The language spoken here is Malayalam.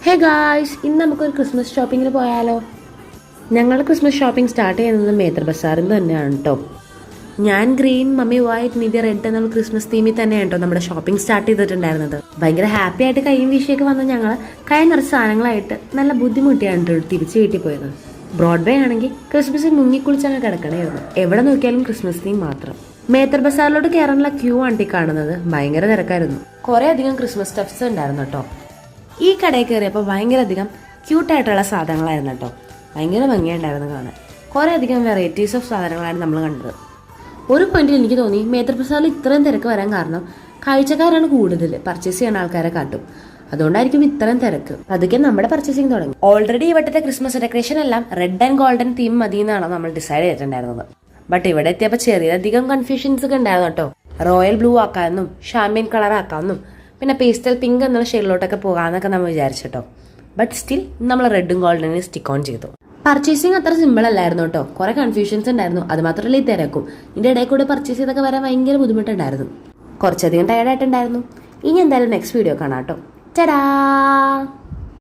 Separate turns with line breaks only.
ഹേ ഗായ്സ്, ഇന്ന് നമുക്കൊരു ക്രിസ്മസ് ഷോപ്പിങ്ങിന് പോയാലോ? ഞങ്ങൾ ക്രിസ്മസ് ഷോപ്പിംഗ് സ്റ്റാർട്ട് ചെയ്യുന്നത് മേത്തർ ബസാറിൽ നിന്ന് തന്നെയാണ് കേട്ടോ. ഞാൻ green, mummy white, Nivya red എന്നുള്ള ക്രിസ്മസ് തീമിൽ തന്നെയാണ് കേട്ടോ നമ്മുടെ ഷോപ്പിംഗ് സ്റ്റാർട്ട് ചെയ്തിട്ടുണ്ടായിരുന്നത്. ഭയങ്കര ഹാപ്പി ആയിട്ട് കൈയും വീശിയൊക്കെ വന്ന ഞങ്ങൾ കൈ നിറച്ച് സാധനങ്ങളായിട്ട് നല്ല ബുദ്ധിമുട്ടിയാണ് കേട്ടോ തിരിച്ച് വീട്ടിൽ പോയത്. ബ്രോഡ്വേ ആണെങ്കിൽ ക്രിസ്മസിൽ മുങ്ങിക്കുളിച്ചങ്ങ് കിടക്കണമായിരുന്നു. എവിടെ നോക്കിയാലും ക്രിസ്മസ് തീം മാത്രം. മേത്തർ ബസാറിലോട്ട് കയറാനുള്ള ക്യൂ ആണ്ടി കാണുന്നത്. ഭയങ്കര തിരക്കായിരുന്നു. കുറേ അധികം ക്രിസ്മസ് സ്റ്റഫ്സ് ഉണ്ടായിരുന്നു കേട്ടോ. ഈ കടയിൽ കയറിയപ്പോൾ ഭയങ്കര അധികം ക്യൂട്ടായിട്ടുള്ള സാധനങ്ങളായിരുന്നു കേട്ടോ. ഭയങ്കര ഭംഗിയുണ്ടായിരുന്നു കാണാൻ. കുറേ അധികം വെറൈറ്റീസ് ഓഫ് സാധനങ്ങളാണ് നമ്മൾ കണ്ടത്. ഒരു പോയിന്റിൽ എനിക്ക് തോന്നി മേത്തർ ബസാറിൽ ഇത്രയും തിരക്ക് വരാൻ കാരണം കാഴ്ചക്കാരാണ് കൂടുതൽ, പർച്ചേസ് ചെയ്യുന്ന ആൾക്കാരെ കാട്ടും. അതുകൊണ്ടായിരിക്കും ഇത്രയും തിരക്ക്. അതൊക്കെ നമ്മുടെ പർച്ചേസിങ് തുടങ്ങി. ഓൾറെഡി ഇവിടുത്തെ ക്രിസ്മസ് ഡെക്കറേഷൻ എല്ലാം റെഡ് ആൻഡ് ഗോൾഡൻ തീം മതി എന്നാണ് നമ്മൾ ഡിസൈഡ് ചെയ്തിട്ടുണ്ടായിരുന്നത്. ബട്ട് ഇവിടെ എത്തിയപ്പോൾ ചെറിയധികം കൺഫ്യൂഷൻസ് ഒക്കെ ഉണ്ടായിരുന്നു കേട്ടോ. റോയൽ ബ്ലൂ ആക്കാമെന്നും ഷാമ്പിയൻ കളർ ആക്കാമെന്നും പിന്നെ പേസ്റ്റൽ പിങ്ക് എന്നുള്ള ഷെയ്ഡിലോട്ടൊക്കെ പോകാമെന്നൊക്കെ നമ്മൾ വിചാരിച്ചിട്ടോ. ബട്ട് സ്റ്റിൽ നമ്മൾ റെഡും ഗോൾഡനും സ്റ്റിക്ക് ഓൺ ചെയ്തു. പർച്ചേസിങ് അത്ര സിമ്പിൾ അല്ലായിരുന്നു കേട്ടോ. കുറെ കൺഫ്യൂഷൻസ് ഉണ്ടായിരുന്നു. അത് മാത്രമല്ല ഈ തിരക്കും. ഇതിന്റെ ഇടയിൽ കൂടെ പർച്ചേസ് ചെയ്തൊക്കെ വരാൻ ഭയങ്കര ബുദ്ധിമുട്ടുണ്ടായിരുന്നു. കുറച്ചധികം ടയർഡായിട്ടുണ്ടായിരുന്നു. ഇനി എന്തായാലും നെക്സ്റ്റ് വീഡിയോ കാണാം കേട്ടോ. ചടാ.